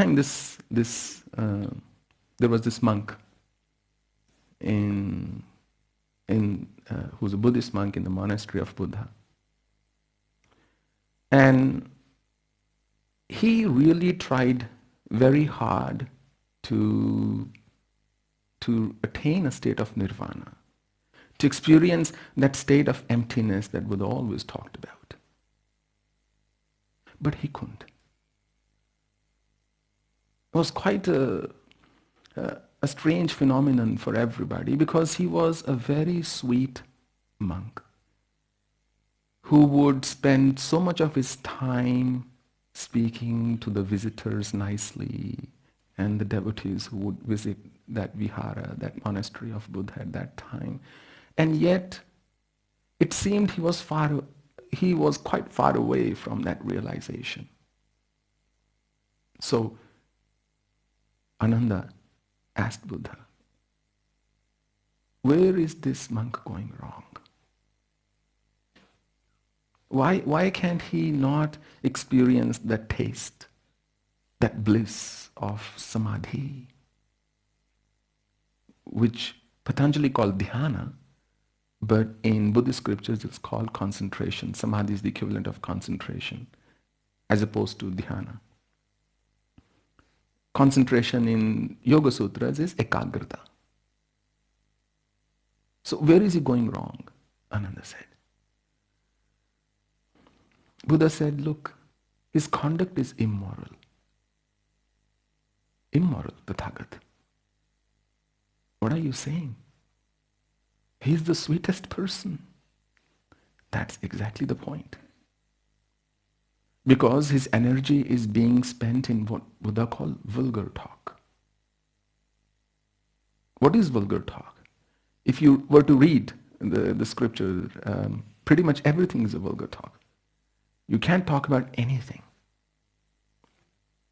time there was this monk who's a Buddhist monk in the monastery of Buddha. And he really tried very hard to attain a state of nirvana, to experience that state of emptiness that Buddha always talked about. But he couldn't. It was quite a strange phenomenon for everybody, because he was a very sweet monk who would spend so much of his time speaking to the visitors nicely and the devotees who would visit that vihara, that monastery of Buddha at that time. And yet, it seemed he was quite far away from that realization. So, Ananda asked Buddha, where is this monk going wrong? Why can't he not experience that taste, that bliss of samadhi, which Patanjali called dhyana, but in Buddhist scriptures it's called concentration. Samadhi is the equivalent of concentration, as opposed to dhyana. Concentration in Yoga Sutras is ekagrata. So where is he going wrong? Ananda said. Buddha said, look, his conduct is immoral. Immoral, Tathagat. What are you saying? He's the sweetest person. That's exactly the point. Because his energy is being spent in what Buddha called vulgar talk. What is vulgar talk? If you were to read the scripture, pretty much everything is a vulgar talk. You can't talk about anything.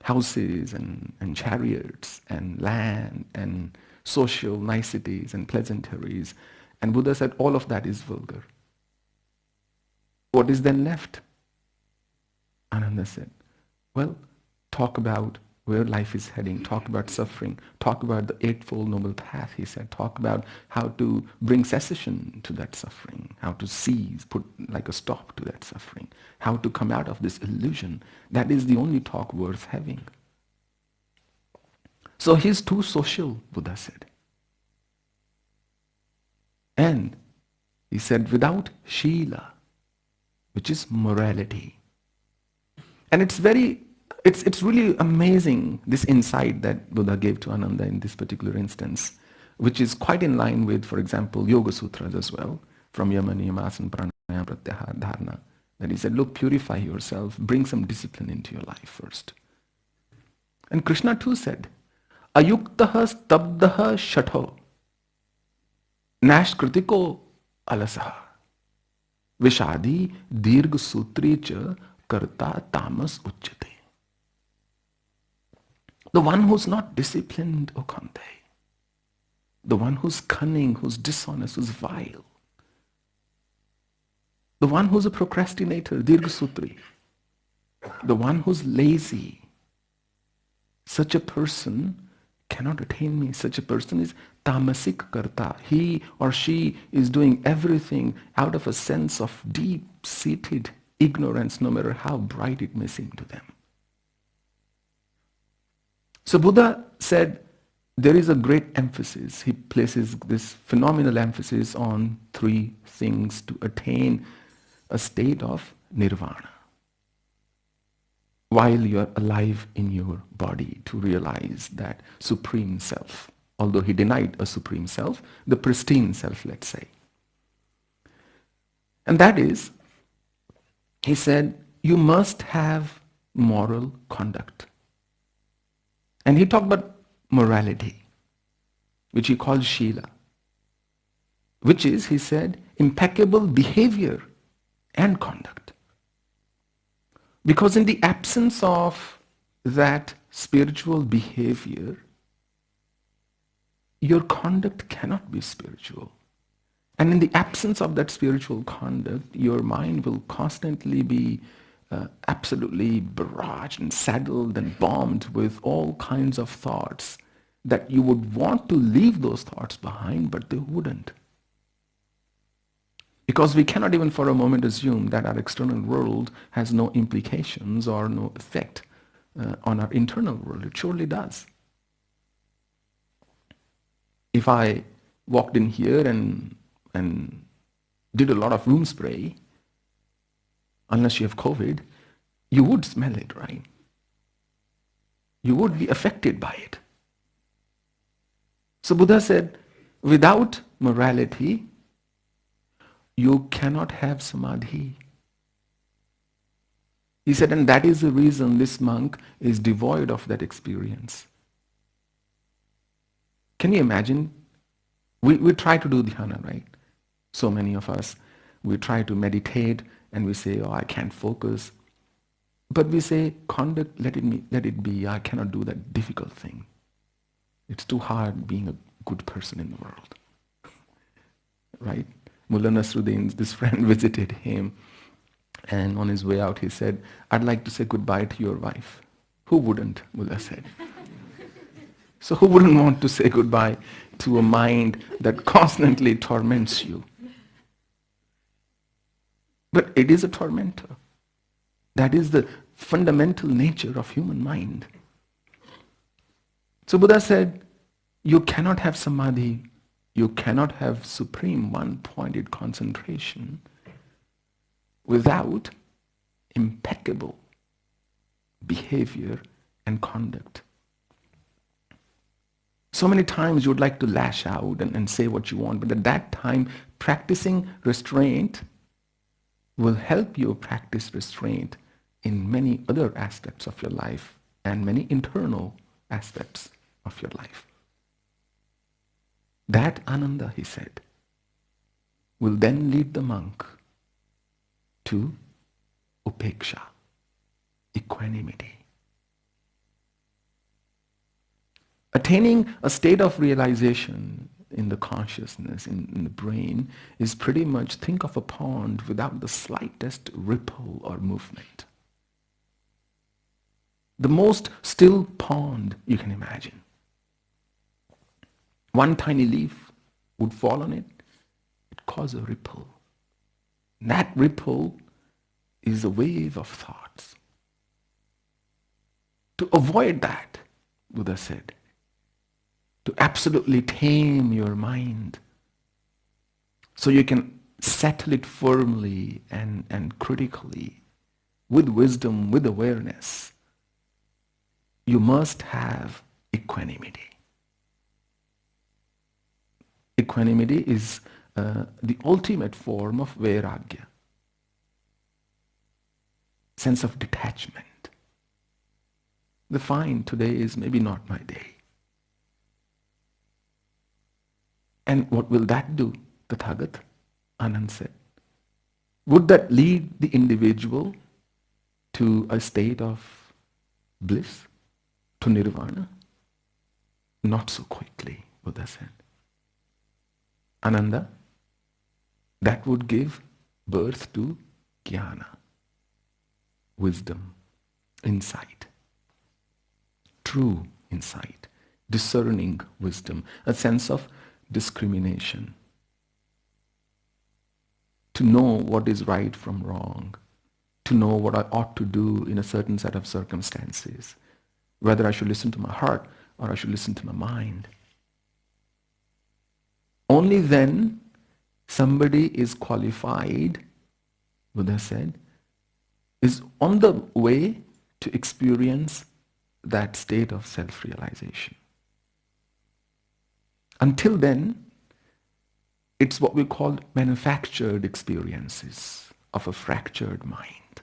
Houses and chariots and land and social niceties and pleasantries. And Buddha said all of that is vulgar. What is then left? Ananda said, well, talk about where life is heading, talk about suffering, talk about the Eightfold Noble Path, he said, talk about how to bring cessation to that suffering, how to cease, put like a stop to that suffering, how to come out of this illusion. That is the only talk worth having. So he's too social, Buddha said. And he said, without Shila, which is morality. And it's really amazing, this insight that Buddha gave to Ananda in this particular instance, which is quite in line with, for example, Yoga Sutras as well, from Yama, Niyama, Asana, Pranayama, Pratyahara, Dharana, that he said, look, purify yourself, bring some discipline into your life first. And Krishna too said, Ayuktaha stabdaha shatho, nashkritiko alasaha, vishadi dirgha sutri cha karta tamas uchyate. The one who's not disciplined, O Kante, the one who's cunning, who's dishonest, who's vile, the one who's a procrastinator, dirgha sutri, the one who's lazy, such a person cannot attain me. Such a person is tamasik karta. He or she is doing everything out of a sense of deep-seated ignorance, no matter how bright it may seem to them. So Buddha said there is a great emphasis. He places this phenomenal emphasis on three things to attain a state of nirvana while you are alive in your body, to realize that supreme self. Although he denied a supreme self, the pristine self, let's say. And that is, he said, you must have moral conduct. And he talked about morality, which he called Shila, which is, he said, impeccable behavior and conduct. Because in the absence of that spiritual behavior, your conduct cannot be spiritual. And in the absence of that spiritual conduct, your mind will constantly be absolutely barraged and saddled and bombed with all kinds of thoughts that you would want to leave those thoughts behind, but they wouldn't. Because we cannot even for a moment assume that our external world has no implications or no effect on our internal world. It surely does. If I walked in here and did a lot of room spray, unless you have COVID, you would smell it, right? You would be affected by it. So Buddha said, without morality, you cannot have samadhi. He said, and that is the reason this monk is devoid of that experience. Can you imagine? We try to do dhyana, right? So many of us, we try to meditate and we say, oh, I can't focus. But we say, conduct, let it be. I cannot do that difficult thing. It's too hard being a good person in the world. Right? Mullah Nasruddin's, this friend visited him, and on his way out he said, I'd like to say goodbye to your wife. Who wouldn't? Mullah said. So who wouldn't want to say goodbye to a mind that constantly torments you? But it is a tormentor. That is the fundamental nature of human mind. So Buddha said, you cannot have samadhi, you cannot have supreme one-pointed concentration without impeccable behavior and conduct. So many times you would like to lash out and say what you want, but at that time, practicing restraint will help you practice restraint in many other aspects of your life and many internal aspects of your life. That ananda, he said, will then lead the monk to upeksha, equanimity. Attaining a state of realization in the consciousness, in the brain, is pretty much, think of a pond without the slightest ripple or movement. The most still pond you can imagine. One tiny leaf would fall on it, it causes a ripple. That ripple is a wave of thoughts. To avoid that, Buddha said, to absolutely tame your mind so you can settle it firmly and critically, with wisdom, with awareness, you must have equanimity. Equanimity is the ultimate form of vairagya, sense of detachment. The fine, today is maybe not my day. And what will that do, Tathagat? Anand said. Would that lead the individual to a state of bliss, to nirvana? Not so quickly, Buddha said. Ananda, that would give birth to jnana, wisdom, insight, true insight, discerning wisdom, a sense of discrimination, to know what is right from wrong, to know what I ought to do in a certain set of circumstances, whether I should listen to my heart or I should listen to my mind. Only then somebody is qualified, Buddha said, is on the way to experience that state of self-realization. Until then, it's what we call manufactured experiences of a fractured mind.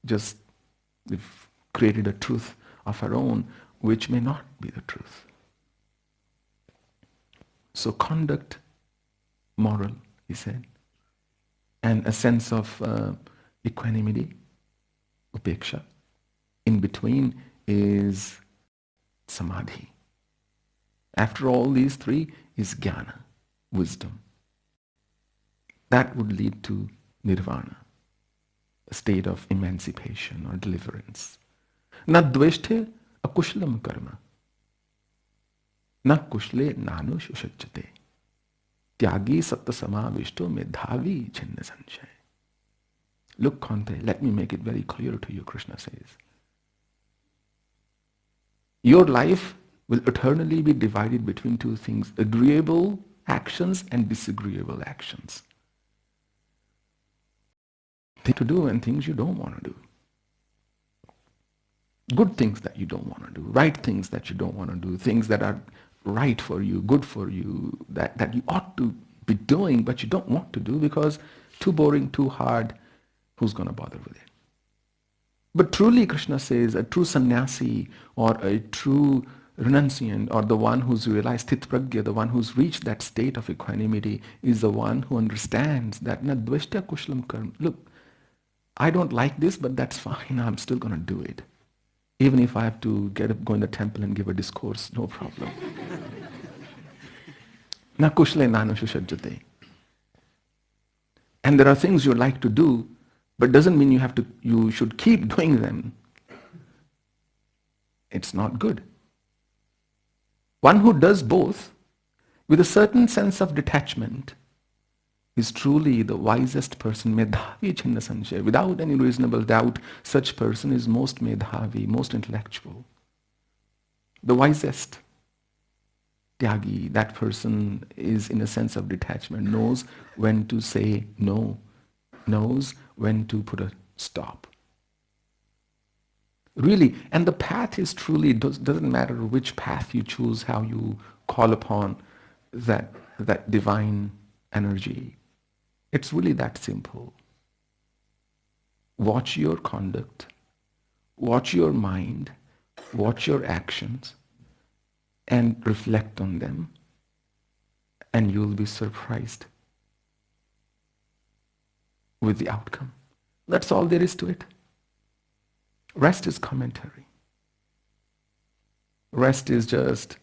Just we've created a truth of our own which may not be the truth. So conduct, moral, he said, and a sense of equanimity, upeksha. In between is samadhi. After all these three is jnana, wisdom. That would lead to nirvana, a state of emancipation or deliverance. Na dveshte akushlam karma, na kushle nanu shushachate, tyagi satta samavishto medhavi chinna sanchay. Look, Kante, let me make it very clear to you, Krishna says. Your life will eternally be divided between two things, agreeable actions and disagreeable actions. Things to do and things you don't want to do. Good things that you don't want to do, right things that you don't want to do, things that are right for you, good for you, that you ought to be doing but you don't want to do because too boring, too hard, who's going to bother with it? But truly, Krishna says, a true sannyasi or a true renunciant or the one who's realized sthit pragya, the one who's reached that state of equanimity is the one who understands that na dveshta kushlam karma. Look, I don't like this, but that's fine. I'm still going to do it. Even if I have to get up, go in the temple and give a discourse, no problem. Na kushle nanu shushajjate. And there are things you like to do, but doesn't mean you should keep doing them. It's not good. One who does both with a certain sense of detachment is truly the wisest person. Medhavi chinna sanchay. Without any reasonable doubt, such person is most medhavi, most intellectual. The wisest. Tyagi, that person is in a sense of detachment, knows when to say no, knows when to put a stop. Really, and the path is truly, doesn't matter which path you choose, how you call upon that divine energy. It's really that simple. Watch your conduct, watch your mind, watch your actions, and reflect on them, and you'll be surprised with the outcome. That's all there is to it. Rest is commentary. Rest is just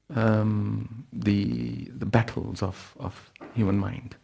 the battles of human mind.